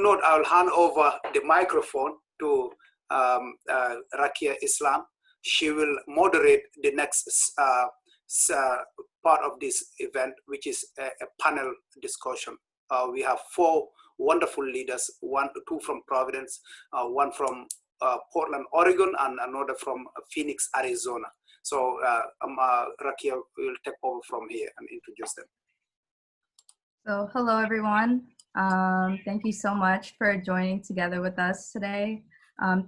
note, I'll hand over the microphone to Rakia Islam. She will moderate the next part of this event, which is a panel discussion. We have 4 wonderful leaders, two from Providence, one from Portland, Oregon, and another from Phoenix, Arizona. So Rakia will take over from here and introduce them. So hello, everyone. Thank you so much for joining together with us today.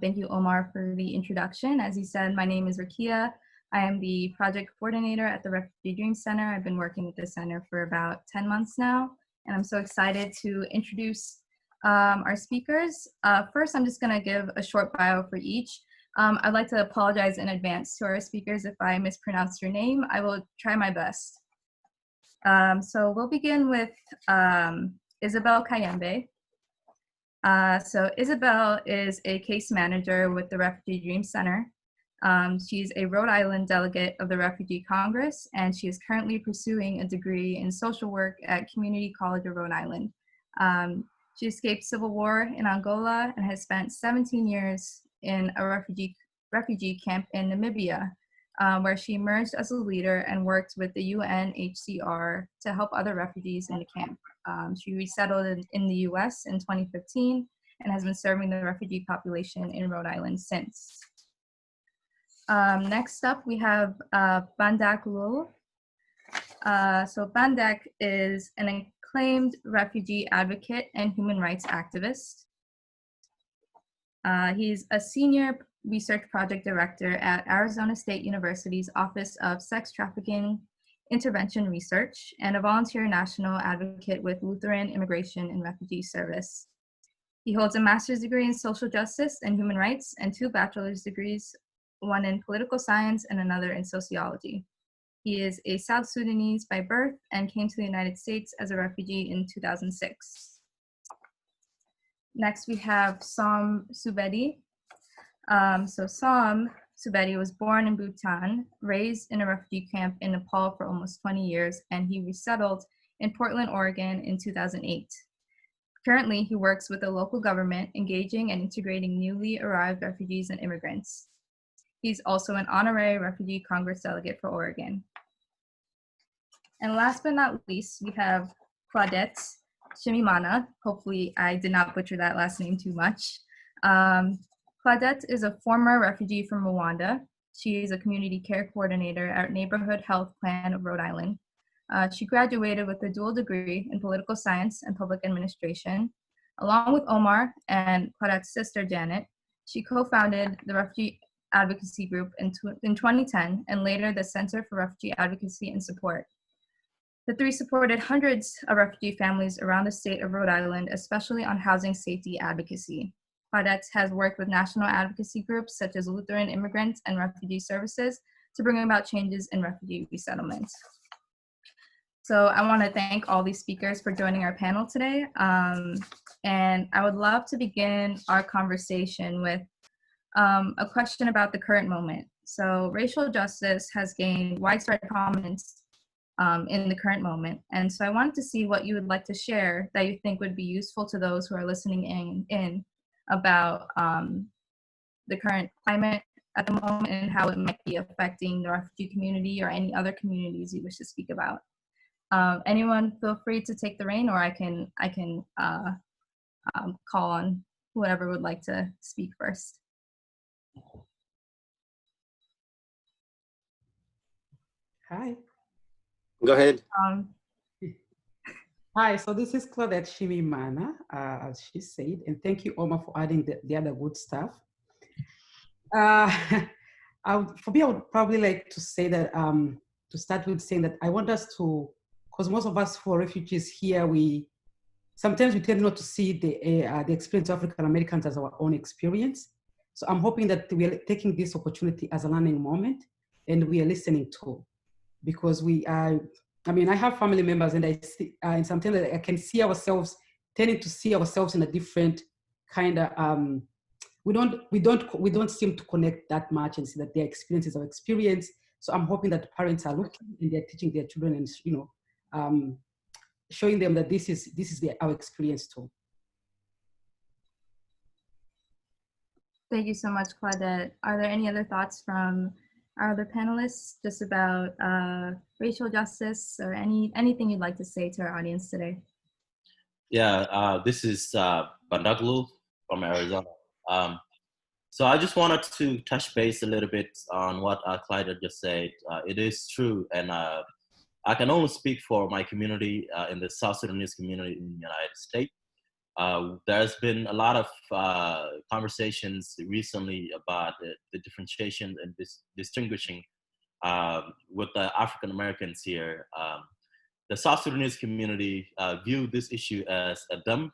Thank you, Omar, for the introduction. As you said, my name is Rakia. I am the project coordinator at the Refugee Dream Center. I've been working with the center for about 10 months now, and I'm so excited to introduce our speakers. First, I'm just gonna give a short bio for each. I'd like to apologize in advance to our speakers if I mispronounce your name. I will try my best. So we'll begin with Isabel Kayembe. So Isabel is a case manager with the Refugee Dream Center. She's a Rhode Island delegate of the Refugee Congress, and she is currently pursuing a degree in social work at Community College of Rhode Island. She escaped civil war in Angola and has spent 17 years in a refugee camp in Namibia, where she emerged as a leader and worked with the UNHCR to help other refugees in the camp. She resettled in the US in 2015 and has been serving the refugee population in Rhode Island since. Next up, we have Bandak. So Bandak is an acclaimed refugee advocate and human rights activist. He's a senior research project director at Arizona State University's Office of Sex Trafficking Intervention Research and a volunteer national advocate with Lutheran Immigration and Refugee Service. He holds a master's degree in social justice and human rights and 2 bachelor's degrees, one in political science and another in sociology. He is a South Sudanese by birth and came to the United States as a refugee in 2006. Next, we have Subedi. So Subedi was born in Bhutan, raised in a refugee camp in Nepal for almost 20 years, and he resettled in Portland, Oregon in 2008. Currently, he works with the local government, engaging and integrating newly arrived refugees and immigrants. He's also an honorary Refugee Congress delegate for Oregon. And last but not least, we have Claudette Nshimiyimana. Hopefully I did not butcher that last name too much. Claudette is a former refugee from Rwanda. She is a community care coordinator at Neighborhood Health Plan of Rhode Island. She graduated with a dual degree in political science and public administration. Along with Omar and Claudette's sister, Janet, she co-founded the Refugee Advocacy Group in 2010 and later the Center for Refugee Advocacy and Support. The 3 supported hundreds of refugee families around the state of Rhode Island, especially on housing safety advocacy. Claudette has worked with national advocacy groups such as Lutheran Immigrant and Refugee Services to bring about changes in refugee resettlement. So I want to thank all these speakers for joining our panel today. And I would love to begin our conversation with a question about the current moment. So racial justice has gained widespread prominence in the current moment. And so I wanted to see what you would like to share that you think would be useful to those who are listening in about the current climate at the moment and how it might be affecting the refugee community or any other communities you wish to speak about. Anyone feel free to take the reign, or I can call on whoever would like to speak first. Hi. Go ahead. Hi, so this is Claudette Nshimiyimana, as she said, and thank you, Omar, for adding the other good stuff. For me, I would probably like to say that, to start with saying that I want us to, because most of us who are refugees here, sometimes we tend not to see the experience of African Americans as our own experience. So I'm hoping that we are taking this opportunity as a learning moment and we are listening to, because I mean, I have family members and I see, and sometimes I can see ourselves, tending to see ourselves in a different kind of, we don't seem to connect that much and see that their experience is our experience. So I'm hoping that parents are looking and they're teaching their children and, you know, showing them that this is our experience too. Thank you so much, Claudette. Are there any other thoughts from our other panelists just about racial justice or anything you'd like to say to our audience today? Yeah, this is Bandak from Arizona. So I just wanted to touch base a little bit on what Claudette just said. It is true, and I can only speak for my community in the South Sudanese community in the United States. There's been a lot of conversations recently about the differentiation and distinguishing with the African Americans here. The South Sudanese community view this issue as a them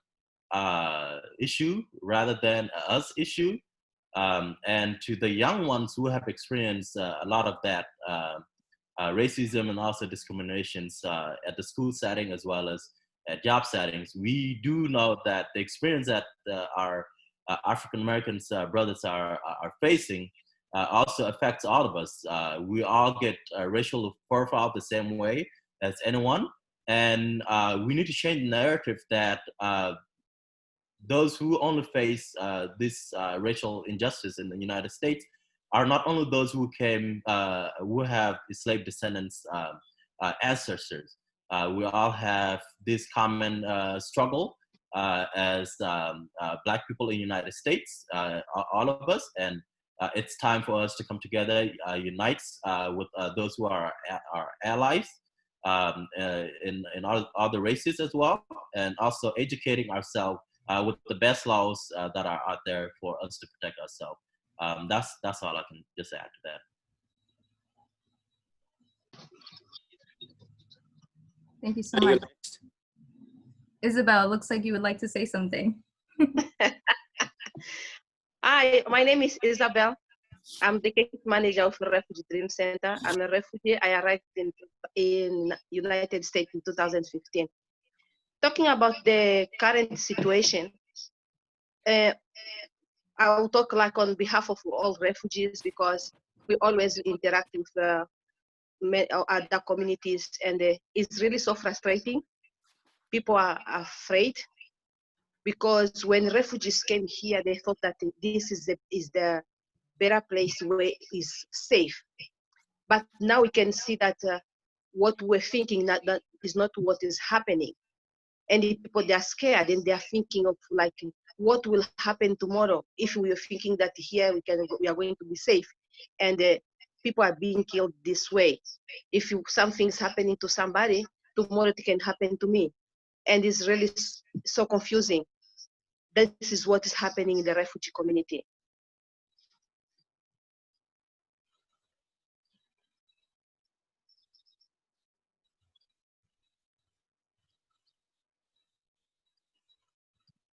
issue rather than a us issue. And to the young ones who have experienced a lot of that racism and also discriminations at the school setting as well as at job settings, we do know that the experience that our African Americans brothers are facing also affects all of us. We all get racial profile the same way as anyone, and we need to change the narrative that those who only face this racial injustice in the United States are not only those who came, who have slave descendants ancestors. We all have this common struggle as Black people in the United States, all of us, and it's time for us to come together, unite with those who are our allies in all other races as well, and also educating ourselves with the best laws that are out there for us to protect ourselves. That's all I can just add to that. Thank you so much. Isabel, looks like you would like to say something. Hi, my name is Isabel. I'm the case manager of the Refugee Dream Center. I'm a refugee. I arrived in United States in 2015. Talking about the current situation, I will talk like on behalf of all refugees because we always interact with other communities, and it's really so frustrating. People are afraid because when refugees came here, they thought that this is the better place where is safe. But now we can see that what we're thinking that is not what is happening. And the people, they are scared and they are thinking of like, what will happen tomorrow if we are thinking that here we are going to be safe, and people are being killed this way. If something's happening to somebody, tomorrow it can happen to me. And it's really so confusing. This is what is happening in the refugee community.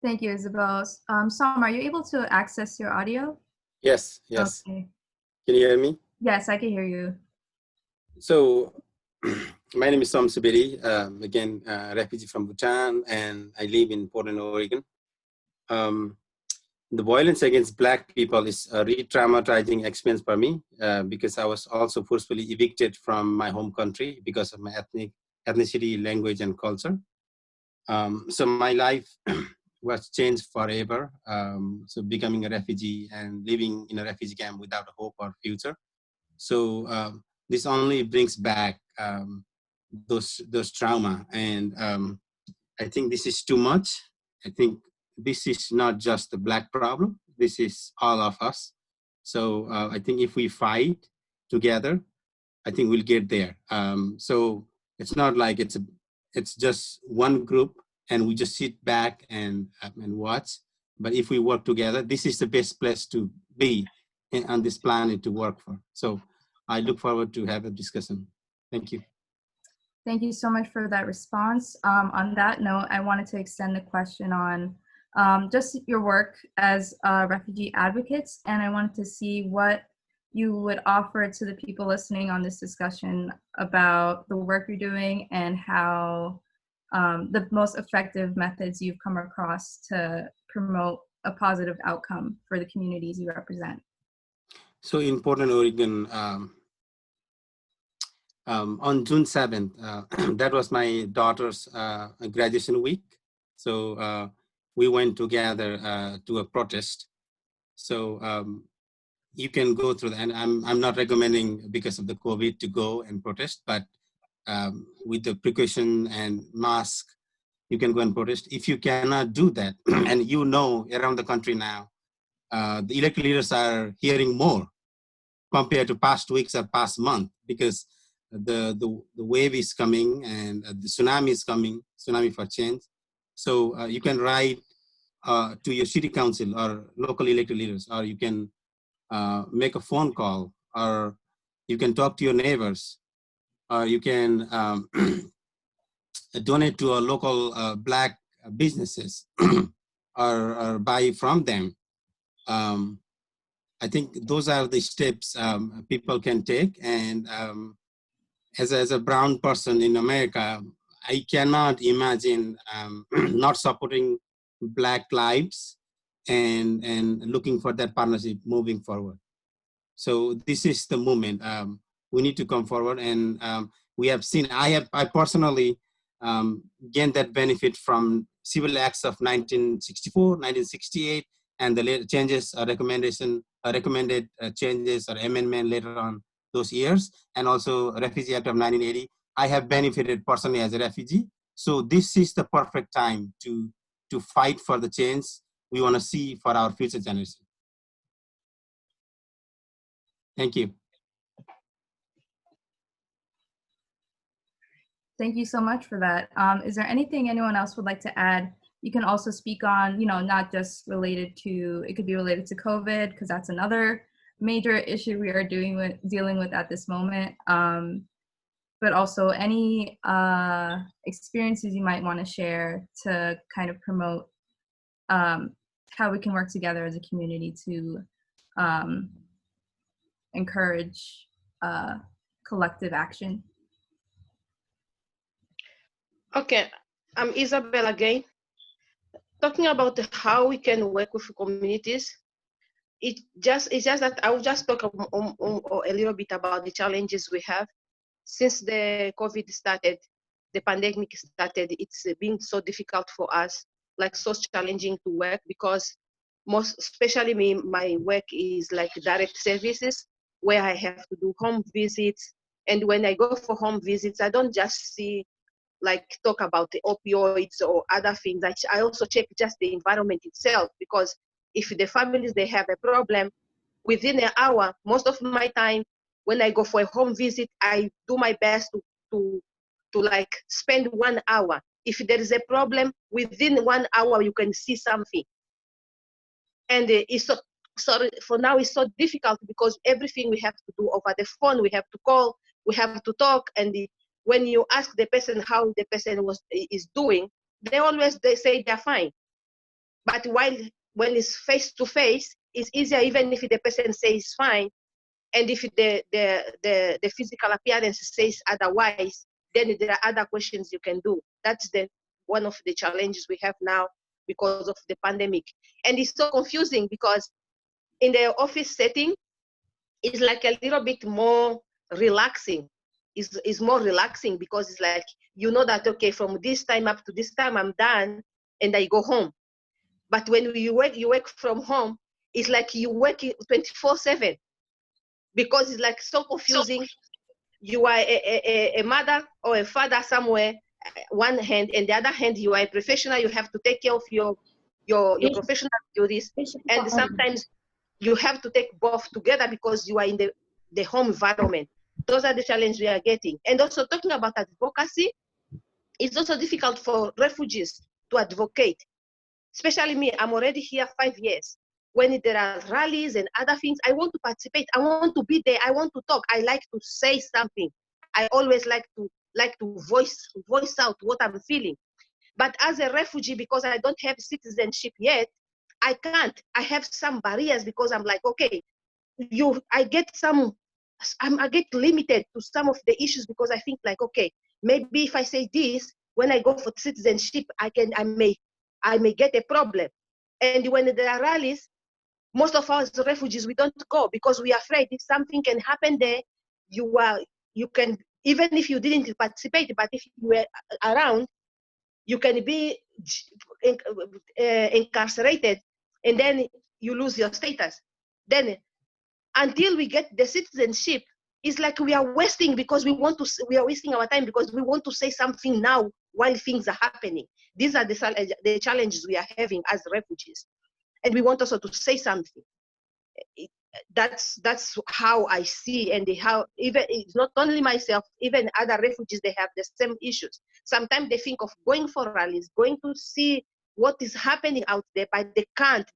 Thank you, Isabel. Sam, are you able to access your audio? Yes, yes. Okay. Can you hear me? Yes, I can hear you. So, my name is Subedi, again, refugee from Bhutan, and I live in Portland, Oregon. The violence against Black people is a re-traumatizing experience for me because I was also forcefully evicted from my home country because of my ethnicity, language, and culture. So my life was changed forever. So becoming a refugee and living in a refugee camp without a hope or future. So this only brings back those trauma, and I think this is too much. I think this is not just the Black problem. This is all of us. So I think if we fight together, I think we'll get there. So it's not like it's just one group and we just sit back and watch. But if we work together, this is the best place to be on this planet to work for. So I look forward to have a discussion. Thank you. Thank you so much for that response. On that note, I wanted to extend the question on just your work as refugee advocates, and I wanted to see what you would offer to the people listening on this discussion about the work you're doing and how the most effective methods you've come across to promote a positive outcome for the communities you represent. So in Portland, Oregon, on June 7th, that was my daughter's graduation week. So we went together to a protest. So you can go through that. And I'm not recommending because of the COVID to go and protest, but with the precaution and mask, you can go and protest. If you cannot do that, and you know around the country now, the elected leaders are hearing more compared to past weeks or past month, because the wave is coming and the tsunami is coming, tsunami for change. So you can write to your city council or local elected leaders, or you can make a phone call, or you can talk to your neighbors, or you can donate to a local Black businesses or buy from them. I think those are the steps people can take. And as a brown person in America, I cannot imagine not supporting Black lives and looking for that partnership moving forward. So this is the moment. We need to come forward, and we have seen, I personally gained that benefit from civil acts of 1964, 1968, and the changes, recommended changes or amendment later on those years, and also Refugee Act of 1980. I have benefited personally as a refugee. So this is the perfect time to fight for the change we want to see for our future generation. Thank you. Thank you so much for that. Is there anything anyone else would like to add? You can also speak on, not just related to, it could be related to COVID, because that's another major issue we are dealing with at this moment. But also any experiences you might want to share to kind of promote how we can work together as a community to encourage collective action. Okay, I'm Isabel again. Talking about how we can work with communities, it's just that I will just talk a little bit about the challenges we have. Since the COVID started, the pandemic started, it's been so difficult for us, like so challenging to work, because especially me, my work is like direct services, where I have to do home visits. And when I go for home visits, I don't just talk about the opioids or other things. I also check just the environment itself, because if the families, they have a problem, within an hour, most of my time, when I go for a home visit, I do my best to spend 1 hour. If there is a problem, within 1 hour, you can see something. And it's for now, it's so difficult, because everything we have to do over the phone, we have to call, we have to talk, and when you ask the person how the person is doing, they say they're fine. But when it's face to face, it's easier, even if the person says fine, and if the physical appearance says otherwise, then there are other questions you can do. That's one of the challenges we have now because of the pandemic. And it's so confusing, because in the office setting, it's like a little bit more relaxing. It's more relaxing, because it's like, that, okay, from this time up to this time, I'm done and I go home. But when you work from home, it's like you work 24/7, because it's like so confusing. You are a mother or a father somewhere, one hand, and the other hand, you are a professional. You have to take care of your professional duties, and sometimes you have to take both together, because you are in the home environment. Those are the challenges we are getting. And also, talking about advocacy, it's also difficult for refugees to advocate. Especially me, I'm already here 5 years. When there are rallies and other things, I want to participate. I want to be there. I want to talk. I like to say something. I always like to voice out what I'm feeling. But as a refugee, because I don't have citizenship yet, I can't. I have some barriers, because I'm like, okay, I get limited to some of the issues, because I think like, okay, maybe if I say this, when I go for citizenship, I may get a problem. And when there are rallies, most of us refugees, we don't go, because we are afraid if something can happen there, you can, even if you didn't participate, but if you were around, you can be incarcerated, and then you lose your status. Then until we get the citizenship, it's like we are wasting because we are wasting our time because we want to say something now while things are happening. These are the challenges we are having as refugees. And we want also to say something. That's how I see, and how even it's not only myself, even other refugees, they have the same issues. Sometimes they think of going for rallies, going to see what is happening out there, but they can't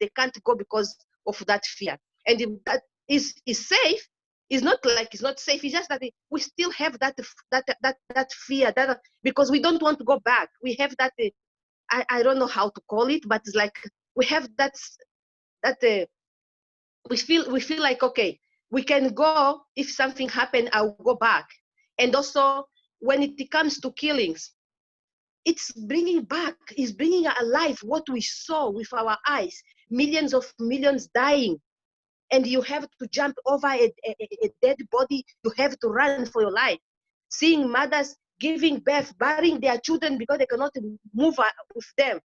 go because of that fear. And if that is safe, it's not like it's not safe, it's just that we still have that fear, that because we don't want to go back. We have that I don't know how to call it, but it's like we have that we feel like, okay, we can go, if something happened, I'll go back. And also when it comes to killings, it's bringing alive what we saw with our eyes, millions dying, and you have to jump over a dead body, you have to run for your life. Seeing mothers giving birth, burying their children because they cannot move with them.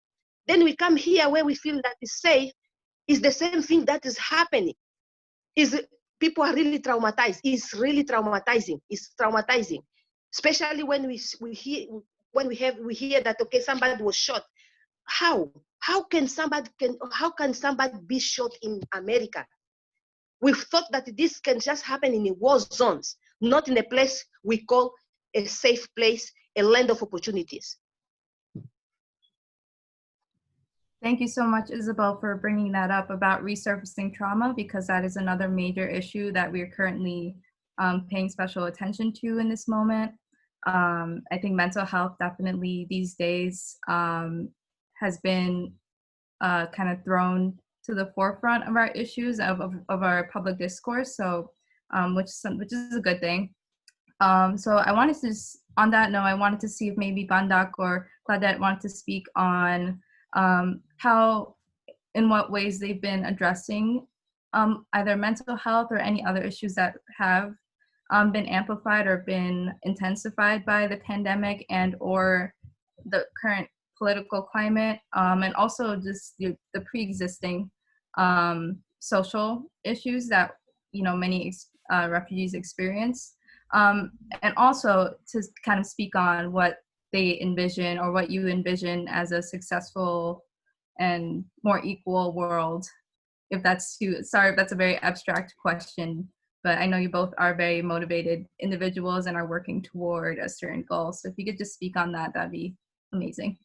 Then we come here where we feel that is safe, is the same thing that is happening. People are really traumatized. It's really traumatizing. It's traumatizing, especially when we hear that, okay, somebody was shot. How can somebody be shot in America? We thought that this can just happen in the war zones, not in a place we call a safe place, a land of opportunities. Thank you so much, Isabel, for bringing that up about resurfacing trauma, because that is another major issue that we are currently paying special attention to in this moment. I think mental health definitely these days has been kind of thrown to the forefront of our issues, of our public discourse, so which is a good thing. So I wanted to, on that note, I wanted to see if maybe Bandak or Claudette wanted to speak on how, in what ways they've been addressing either mental health or any other issues that have been amplified or been intensified by the pandemic and or the current political climate, and also just the pre-existing social issues that many refugees experience, and also to kind of speak on what they envision or what you envision as a successful and more equal world. If that's sorry if that's a very abstract question, but I know you both are very motivated individuals and are working toward a certain goal. So if you could just speak on that, that'd be amazing.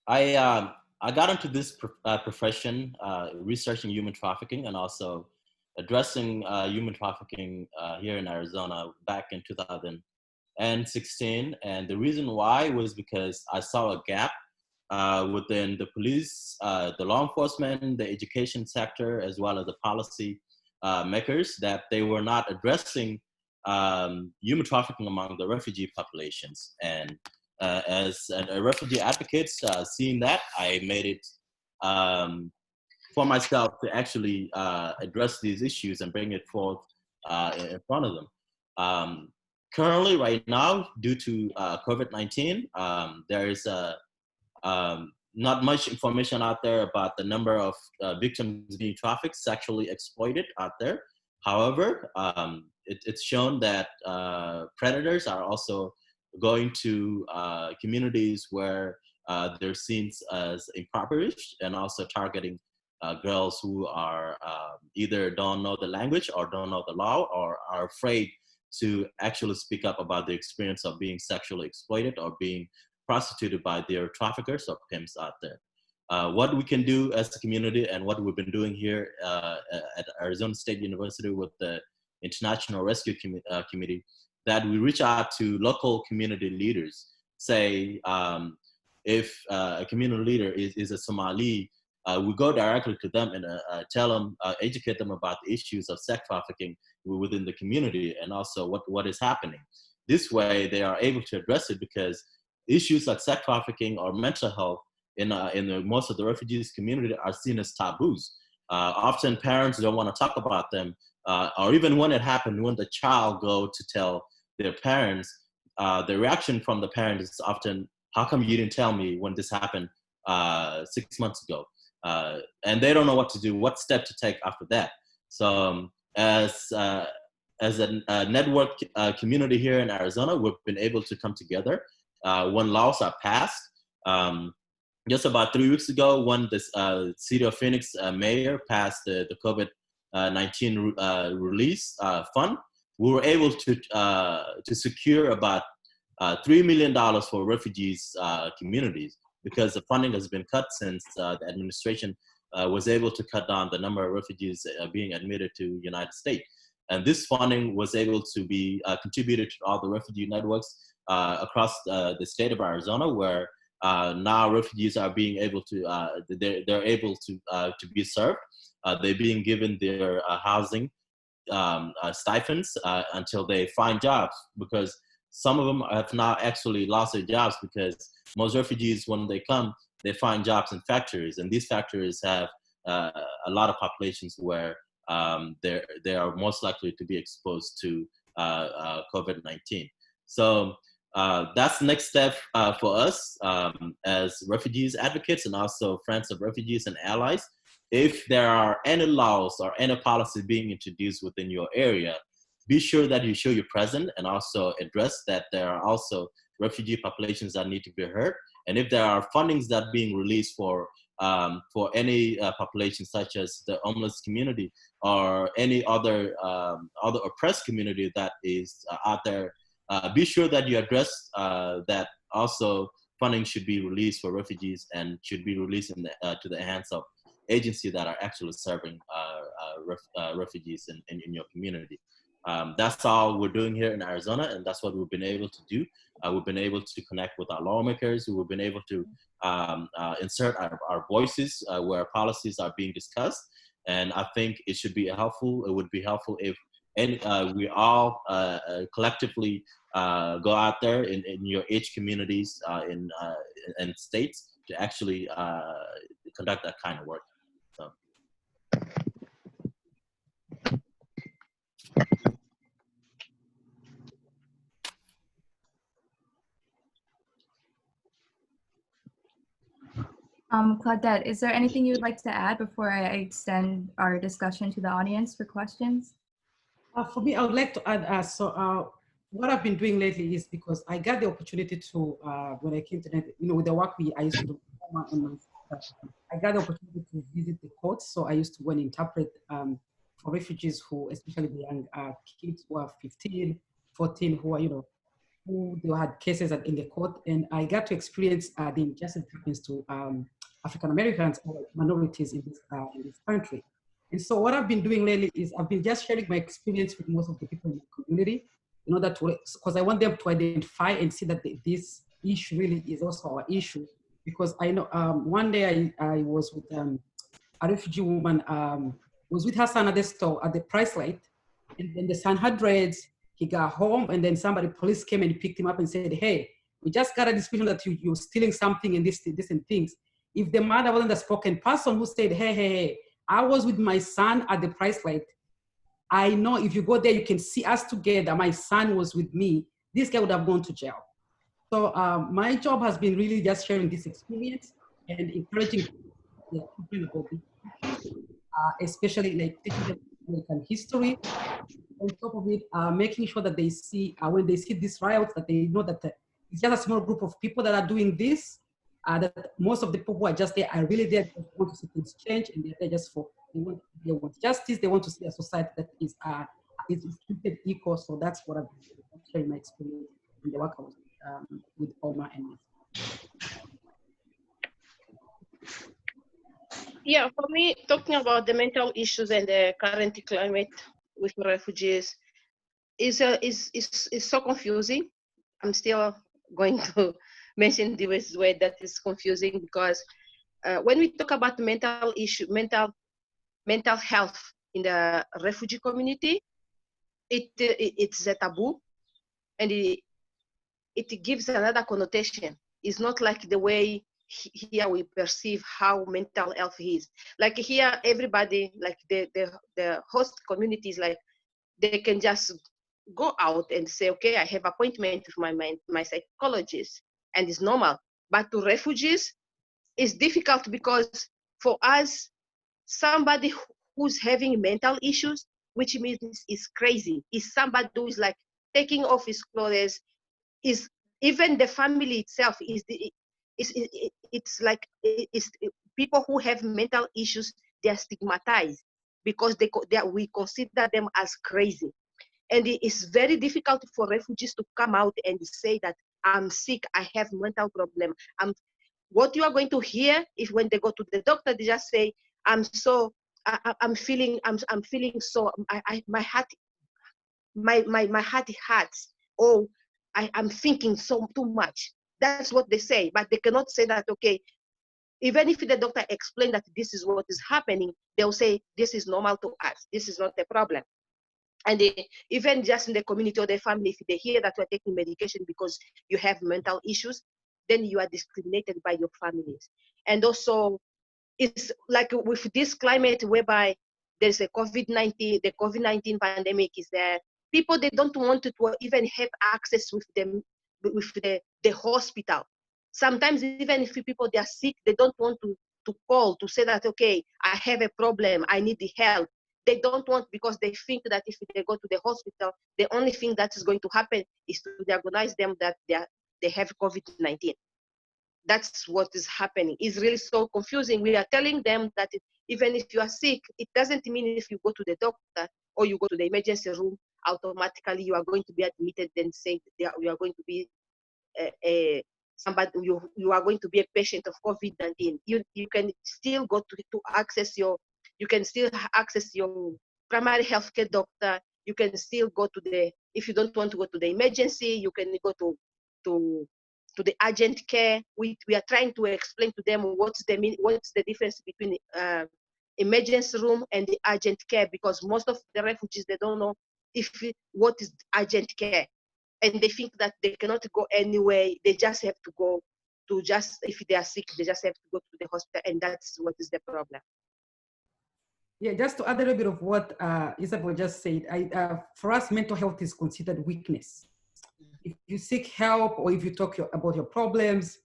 I got into this profession researching human trafficking and also addressing human trafficking here in Arizona back in 2016. And the reason why was because I saw a gap within the police, the law enforcement, the education sector, as well as the policy makers, that they were not addressing human trafficking among the refugee populations. And as a refugee advocate, seeing that, I made it for myself to actually address these issues and bring it forth in front of them. Currently, right now, due to COVID-19, there is not much information out there about the number of victims being trafficked, sexually exploited out there. However, it's shown that predators are also going to communities where they're seen as impoverished, and also targeting girls who are either don't know the language or don't know the law or are afraid to actually speak up about the experience of being sexually exploited or being prostituted by their traffickers or pimps out there. What we can do as a community, and what we've been doing here at Arizona State University with the International Rescue Committee, that we reach out to local community leaders. Say, if a community leader is a Somali, we go directly to them and tell them, educate them about the issues of sex trafficking within the community, and also what is happening. This way, they are able to address it, because issues like sex trafficking or mental health in most of the refugees community are seen as taboos. Often parents don't want to talk about them, or even when it happened, when the child go to tell their parents, the reaction from the parents is often, how come you didn't tell me when this happened 6 months ago. And they don't know what to do, what step to take after that. So as a network community here in Arizona, we've been able to come together when laws are passed. Just about 3 weeks ago, when the City of Phoenix mayor passed the COVID-19 release fund, we were able to secure about $3 million for refugees communities, because the funding has been cut since the administration was able to cut down the number of refugees being admitted to the United States. And this funding was able to be contributed to all the refugee networks across the state of Arizona, where now refugees are being able to, they're able to be served. They're being given their housing stipends until they find jobs, because some of them have now actually lost their jobs, because most refugees, when they come, they find jobs in factories, and these factories have a lot of populations where they are most likely to be exposed to COVID-19. So that's the next step for us as refugees advocates and also friends of refugees and allies. If there are any laws or any policies being introduced within your area, be sure that you show you're present and also address that there are also refugee populations that need to be heard. And if there are fundings that are being released for any population, such as the homeless community or any other oppressed community that is out there, be sure that you address that also funding should be released for refugees and should be released to the hands of agencies that are actually serving refugees in your community. That's all we're doing here in Arizona, and that's what we've been able to do. We've been able to connect with our lawmakers. We've been able to insert our voices where policies are being discussed. And I think it should be helpful. It would be helpful if we all collectively go out there in your age communities and states to actually conduct that kind of work. So. Claudette, is there anything you would like to add before I extend our discussion to the audience for questions? For me, I would like to add, what I've been doing lately is because I got the opportunity to, when I came to, with the work I used to do, I got the opportunity to visit the courts. So I used to go and interpret for refugees who, especially the young kids who are 15, 14, who are, who they had cases in the court. And I got to experience the injustice that happens to African Americans or minorities in this country. And so what I've been doing lately is I've been just sharing my experience with most of the people in the community, in order to, because I want them to identify and see that this issue really is also our issue. Because I know one day I was with a refugee woman, was with her son at the store at the price light, and then the son had dreads. He got home, and then police came and picked him up and said, "Hey, we just got a dispute that you're stealing something and this and things." If the mother wasn't the spoken person who said, hey, I was with my son at the price light. I know if you go there, you can see us together. My son was with me. This guy would have gone to jail. So my job has been really just sharing this experience and encouraging people about it, especially like teaching them American history. On top of it, making sure that they see, when they see these riots, that they know that it's just a small group of people that are doing this, that most of the people who are just there are really there to want to see things change, and they're there just for, they want justice, they want to see a society that is treated equal. So that's what I've been sharing my experience in the work I was with Oma and me. Yeah, for me, talking about the mental issues and the current climate with refugees is so confusing. I'm still going to mention the way that is confusing, because when we talk about mental health in the refugee community, it's a taboo, and it gives another connotation. It's not like the way here we perceive how mental health is. Like here, everybody, like the host communities, like they can just go out and say, okay, I have appointment with my psychologist, and it's normal. But to refugees, it's difficult because for us, somebody who's having mental issues, which means is crazy, is somebody who is like taking off his clothes, is even the family itself is it's like it's people who have mental issues, they are stigmatized because we consider them as crazy. And it is very difficult for refugees to come out and say that I'm sick, I have mental problem. What you are going to hear is when they go to the doctor, they just say, I'm feeling so, my heart hurts, or I'm thinking so too much. That's what they say, but they cannot say that, okay, even if the doctor explained that this is what is happening, they'll say, this is normal to us, this is not a problem. And even just in the community or the family, if they hear that you're taking medication because you have mental issues, then you are discriminated by your families. And also, it's like with this climate whereby there's a COVID-19, the COVID-19 pandemic is there. People, they don't want to even have access with them, with the hospital. Sometimes even if people, they are sick, they don't want to call to say that, okay, I have a problem, I need the help. They don't want, because they think that if they go to the hospital, the only thing that is going to happen is to diagnose them that they have COVID-19. That's what is happening. It's really so confusing. We are telling them that even if you are sick, it doesn't mean if you go to the doctor or you go to the emergency room, automatically you are going to be admitted and say you are going to be somebody, you are going to be a patient of COVID-19. You can still go to access your, you can still access your primary healthcare doctor. You can still go to the, if you don't want to go to the emergency, you can go to the urgent care. We are trying to explain to them what's the difference between emergency room and the urgent care, because most of the refugees, they don't know what is urgent care, and they think that they cannot go anywhere. They just have to go to if they are sick, they just have to go to the hospital, and that's what is the problem. Yeah, just to add a little bit of what Isabel just said, for us, mental health is considered weakness. If you seek help or if you talk about your problems,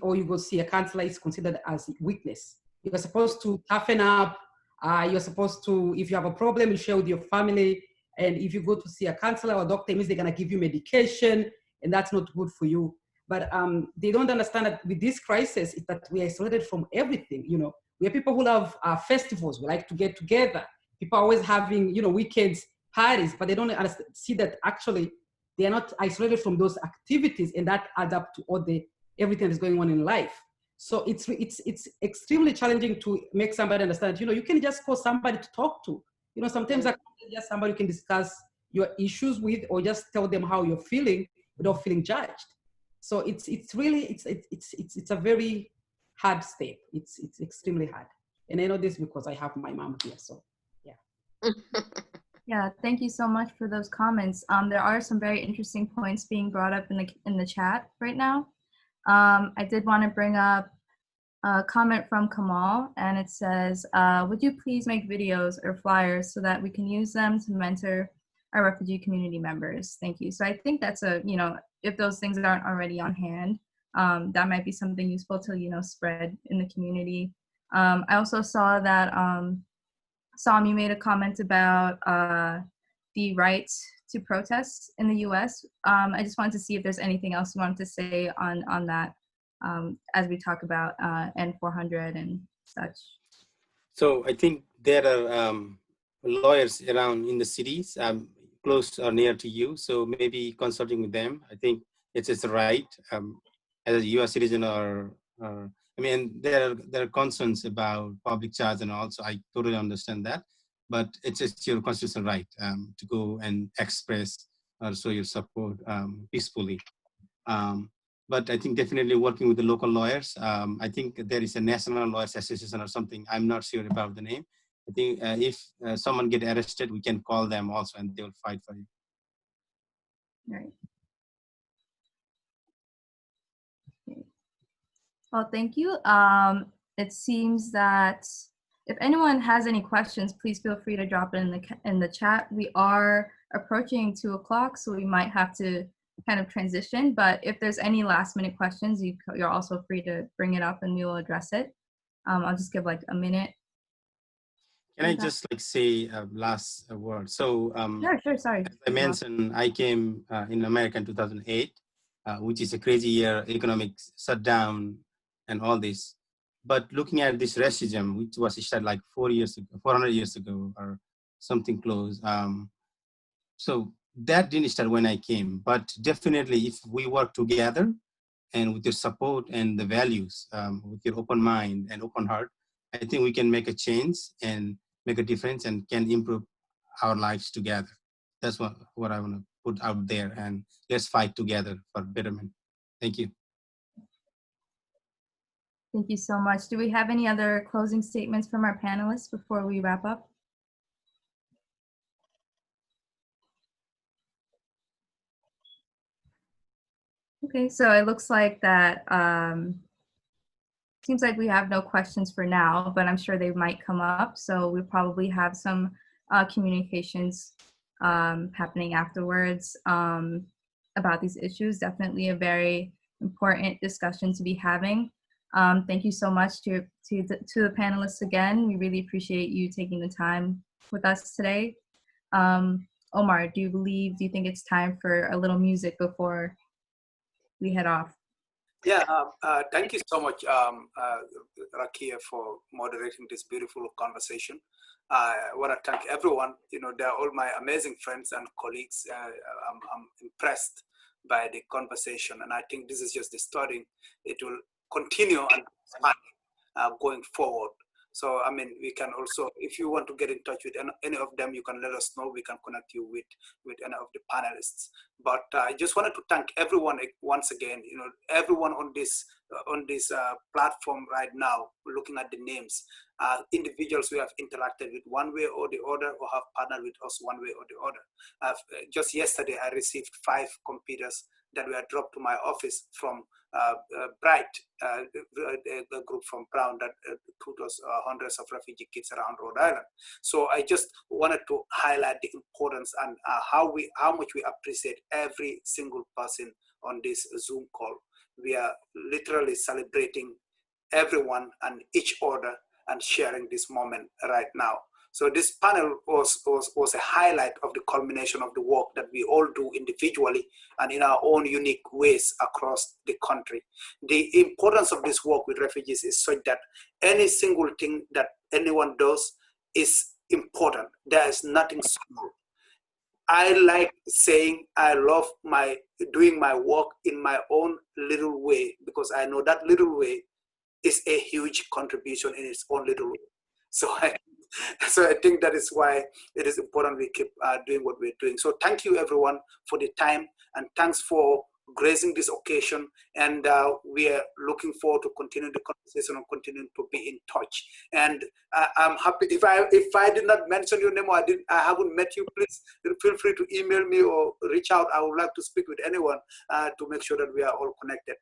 or you go see a counselor, it's considered as weakness. You're supposed to toughen up. You're supposed to, if you have a problem, you share with your family. And if you go to see a counselor or a doctor, it means they're going to give you medication, and that's not good for you. But they don't understand that with this crisis, is that we are isolated from everything. You know, we are people who love festivals. We like to get together. People are always having, weekends, parties, but they don't see that actually they are not isolated from those activities, and that adds up to everything that's going on in life. So it's extremely challenging to make somebody understand. You can just call somebody to talk to. Sometimes just somebody you can discuss your issues with, or just tell them how you're feeling without feeling judged. So it's a very hard step. It's extremely hard, and I know this because I have my mom here. So yeah. Yeah, thank you so much for those comments. There are some very interesting points being brought up in the chat right now. I did want to bring up a comment from Kamal, and it says, would you please make videos or flyers so that we can use them to mentor our refugee community members? Thank you. So I think that's if those things aren't already on hand, that might be something useful to, spread in the community. I also saw that Sam, you made a comment about the right to protest in the US. I just wanted to see if there's anything else you wanted to say on that as we talk about N400 and such. So I think there are lawyers around in the cities close or near to you. So maybe consulting with them, I think it's a right as a US citizen there are concerns about public charge and all, so I totally understand that. But it's your constitutional right to go and express or show your support peacefully. But I think definitely working with the local lawyers, I think there is a National Lawyers Association or something, I'm not sure about the name. I think if someone get arrested, we can call them also and they will fight for you. Right. Okay. Well, thank you. It seems that if anyone has any questions, please feel free to drop it in the chat. We are approaching 2 o'clock, so we might have to kind of transition. But if there's any last minute questions, you're also free to bring it up and we will address it. I'll just give like a minute. Can I just like say a last word? So sure, sorry. As I mentioned, I came in America in 2008, which is a crazy year, economic shutdown and all this. But looking at this racism, which was started like 400 years ago or something close. So that didn't start when I came, but definitely if we work together and with your support and the values, with your open mind and open heart, I think we can make a change and make a difference and can improve our lives together. That's what I want to put out there, and let's fight together for betterment. Thank you. Thank you so much. Do we have any other closing statements from our panelists before we wrap up? Okay, so it looks like that, seems like we have no questions for now, but I'm sure they might come up. So we probably have some communications happening afterwards about these issues. Definitely a very important discussion to be having. Thank you so much to the panelists again. We really appreciate you taking the time with us today. Omar, do you think it's time for a little music before we head off? Yeah, thank you so much, Rakia, for moderating this beautiful conversation. I want to thank everyone. You know, they're all my amazing friends and colleagues. I'm impressed by the conversation, and I think this is just the starting. It will continue and expand going forward. So, I mean, we can also, if you want to get in touch with any of them, you can let us know. We can connect you with any of the panelists. But I just wanted to thank everyone once again. You know, everyone on this platform right now. Looking at the names, individuals we have interacted with one way or the other, or have partnered with us one way or the other. Just yesterday, I received 5 computers that were dropped to my office from Bright, a group from Brown that tutors hundreds of refugee kids around Rhode Island. So I just wanted to highlight the importance and how much we appreciate every single person on this Zoom call. We are literally celebrating everyone and each other and sharing this moment right now. So this panel was a highlight of the culmination of the work that we all do individually and in our own unique ways across the country. The importance of this work with refugees is such that any single thing that anyone does is important. There is nothing small. I like saying I love doing my work in my own little way, because I know that little way is a huge contribution in its own little way. So I think that is why it is important we keep doing what we're doing. So thank you everyone for the time, and thanks for gracing this occasion. And we are looking forward to continue the conversation and continuing to be in touch. And I'm happy if I did not mention your name or I haven't met you, please feel free to email me or reach out. I would like to speak with anyone to make sure that we are all connected.